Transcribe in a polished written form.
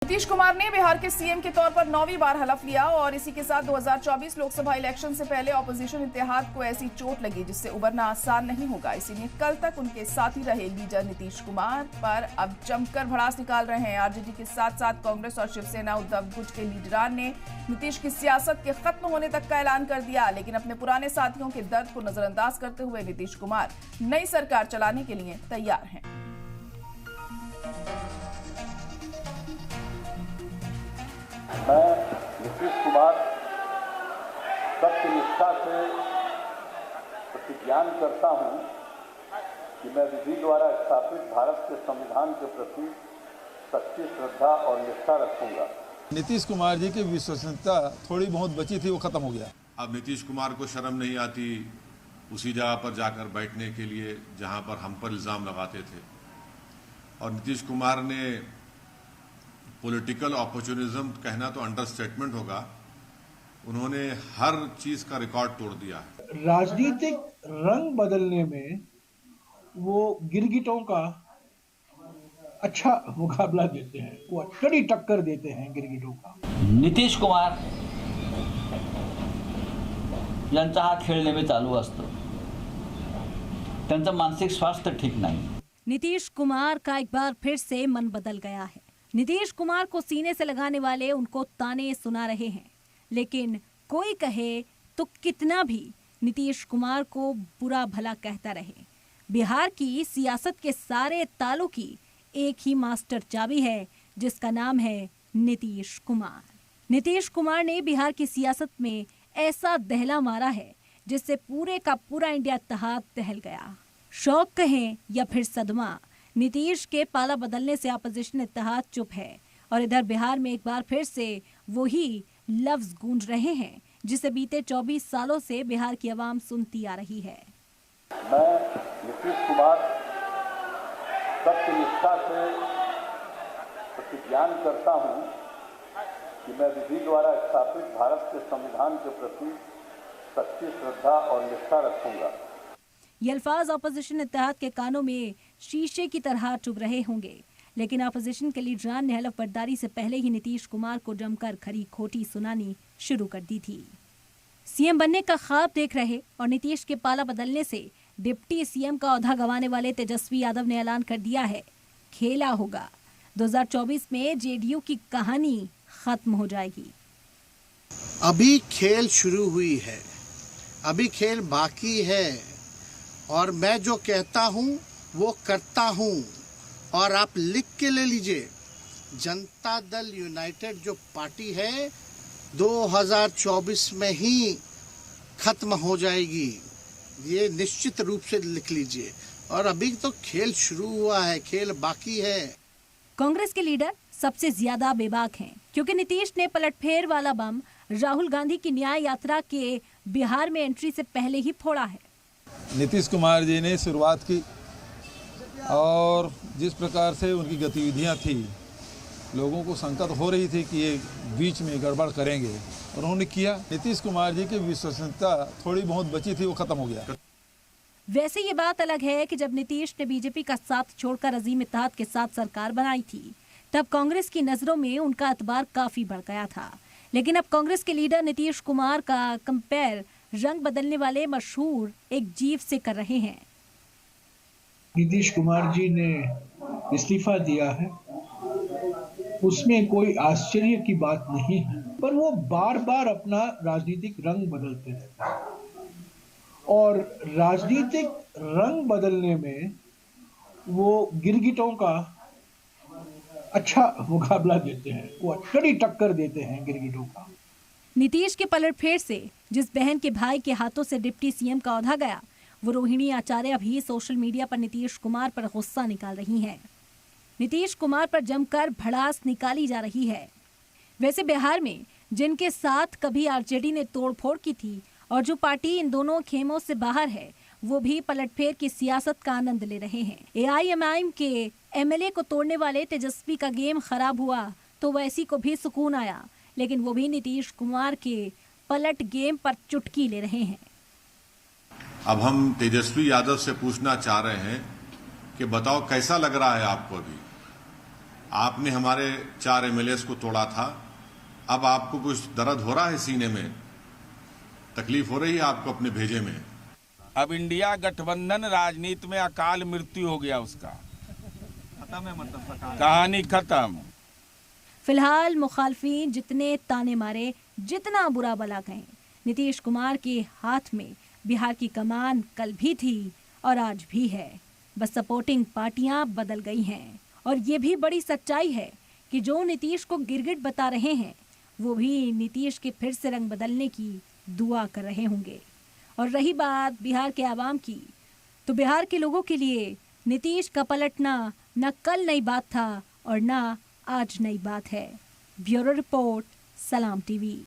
नीतीश कुमार ने बिहार के सीएम के तौर पर 9वीं बार हलफ लिया और इसी के साथ 2024 लोकसभा इलेक्शन से पहले ऑपोजिशन इत्तेहाद को ऐसी चोट लगी जिससे उबरना आसान नहीं होगा। इसीलिए कल तक उनके साथ ही रहे लीडर नीतीश कुमार पर अब जमकर भड़ास निकाल रहे हैं। आरजेडी के साथ साथ कांग्रेस और शिवसेना उद्धव गुट के लीडरान ने नीतीश की सियासत के खत्म होने तक का ऐलान कर दिया, लेकिन अपने पुराने साथियों के दर्द को नजरअंदाज करते हुए नीतीश कुमार नई सरकार चलाने के लिए तैयार हैं। मैं नीतीश कुमार सत्यनिष्ठा से प्रतिज्ञान करता हूं कि मैं विधि द्वारा स्थापित भारत के संविधान के प्रति सच्ची श्रद्धा और निष्ठा रखूंगा। नीतीश कुमार जी की विश्वसनीयता थोड़ी बहुत बची थी, वो खत्म हो गया। अब नीतीश कुमार को शर्म नहीं आती उसी जगह पर जाकर बैठने के लिए जहां पर हम पर इल्जाम लगाते थे। और नीतीश कुमार ने पॉलिटिकल अपॉर्चुनिज्म कहना तो अंडरस्टेटमेंट होगा, उन्होंने हर चीज का रिकॉर्ड तोड़ दिया है। राजनीतिक रंग बदलने में वो गिरगिटों का अच्छा मुकाबला देते हैं, वो कड़ी टक्कर देते हैं गिरगिटों का। नितीश कुमार यांचा हा खेळ नेहमी चालू असतो, त्यांचं मानसिक स्वास्थ्य ठीक नहीं। नीतीश कुमार का एक बार फिर से मन बदल गया है। नीतीश कुमार को सीने से लगाने वाले उनको ताने सुना रहे हैं, लेकिन कोई कहे तो कितना भी नीतीश कुमार को बुरा भला कहता रहे, बिहार की सियासत के सारे तालों की एक ही मास्टर चाबी है जिसका नाम है नीतीश कुमार। नीतीश कुमार ने बिहार की सियासत में ऐसा दहला मारा है जिससे पूरे का पूरा इंडिया इत्तेहाद दहल गया। शौक कहें या फिर सदमा, नीतीश के पाला बदलने से अपोजिशन इत्तेहाद चुप है और इधर बिहार में एक बार फिर से वही लफ्ज गूंज रहे हैं जिसे बीते 24 सालों से बिहार की आवाम सुनती आ रही है। मैं नीतीश कुमार सत्यनिष्ठा से प्रतिज्ञान करता हूं कि मैं विधि द्वारा स्थापित भारत के संविधान के प्रति सच्ची श्रद्धा और निष्ठा रखूंगा। ये अल्फाज अपोजिशन इत्तेहाद के कानों में शीशे की तरह चुभ रहे होंगे, लेकिन अपोजिशन के लीडरान ने हलफ बर्दारी से पहले ही नीतीश कुमार को जमकर खरी खोटी सुनानी शुरू कर दी थी। सीएम बनने का ख्वाब देख रहे और नीतीश के पाला बदलने से डिप्टी सीएम का ओहदा गंवाने वाले तेजस्वी यादव ने ऐलान कर दिया है, खेला होगा 2024 में जेडीयू की कहानी खत्म हो जाएगी। अभी खेल शुरू हुई है, अभी खेल बाकी है और मैं जो कहता हूं वो करता हूं। और आप लिख के ले लीजिए, जनता दल यूनाइटेड जो पार्टी है 2024 में ही खत्म हो जाएगी, ये निश्चित रूप से लिख लीजिए। और अभी तो खेल शुरू हुआ है, खेल बाकी है। कांग्रेस के लीडर सबसे ज्यादा बेबाक हैं, क्योंकि नीतीश ने पलटफेर वाला बम राहुल गांधी की न्याय यात्रा के बिहार में एंट्री से पहले ही फोड़ा है। नीतीश कुमार जी ने शुरुआत की और जिस प्रकार से उनकी गतिविधियां थी, लोगों को शंका हो रही थी कि ये बीच में गड़बड़ करेंगे, और उन्होंने किया। नीतीश कुमार जी की विश्वसनीयता थोड़ी बहुत बची थी, वो खत्म हो गया। वैसे ये बात अलग है कि जब नीतीश ने बीजेपी का साथ छोड़कर अजीम इत्तेहाद के साथ सरकार बनाई थी, तब कांग्रेस की नजरों में उनका एतबार काफी बढ़ गया था। लेकिन अब कांग्रेस के लीडर नीतीश कुमार का कंपेयर रंग बदलने वाले मशहूर एक जीव से कर रहे हैं। नीतीश कुमार जी ने इस्तीफा दिया है, उसमें कोई आश्चर्य की बात नहीं है, पर वो बार बार अपना राजनीतिक रंग बदलते रहते हैं और राजनीतिक रंग बदलने में वो गिरगिटों का अच्छा मुकाबला देते हैं, वो कड़ी टक्कर देते हैं गिरगिटों का। नीतीश के पलटफेर से जिस बहन के भाई के हाथों से डिप्टी सीएम का ओहदा गया, वो रोहिणी आचार्य अभी सोशल मीडिया पर नीतीश कुमार पर गुस्सा निकाल रही हैं। नीतीश कुमार पर जमकर भड़ास निकाली जा रही है। वैसे बिहार में जिनके साथ कभी आरजेडी ने तोड़फोड़ की थी और जो पार्टी इन दोनों खेमों से बाहर है, वो भी पलटफेर की सियासत का आनंद ले रहे हैं। एआईएमआईएम के एमएलए को तोड़ने वाले तेजस्वी का गेम खराब हुआ तो वैसी को भी सुकून आया, लेकिन वो भी नीतीश कुमार के पलट गेम पर चुटकी ले रहे हैं। अब हम तेजस्वी यादव से पूछना चाह रहे हैं कि बताओ कैसा लग रहा है आपको अभी? आपने हमारे 4 MLAs को तोड़ा था, अब आपको कुछ दर्द हो रहा है सीने में, तकलीफ हो रही है आपको अपने भेजे में। अब इंडिया गठबंधन राजनीति में अकाल मृत्यु हो गया, उसका खत्म है, मतलब कहानी खत्म। फिलहाल मुखालफिन जितने ताने मारे, जितना बुरा भला कहें, नीतीश कुमार के हाथ में बिहार की कमान कल भी थी और आज भी है। बस सपोर्टिंग पार्टियां बदल गई हैं। और ये भी बड़ी सच्चाई है कि जो नीतीश को गिरगिट बता रहे हैं वो भी नीतीश के फिर से रंग बदलने की दुआ कर रहे होंगे। और रही बात बिहार के आवाम की, तो बिहार के लोगों के लिए नीतीश का पलटना न कल नई बात था और न आज नई बात है। ब्यूरो रिपोर्ट, सलाम टीवी।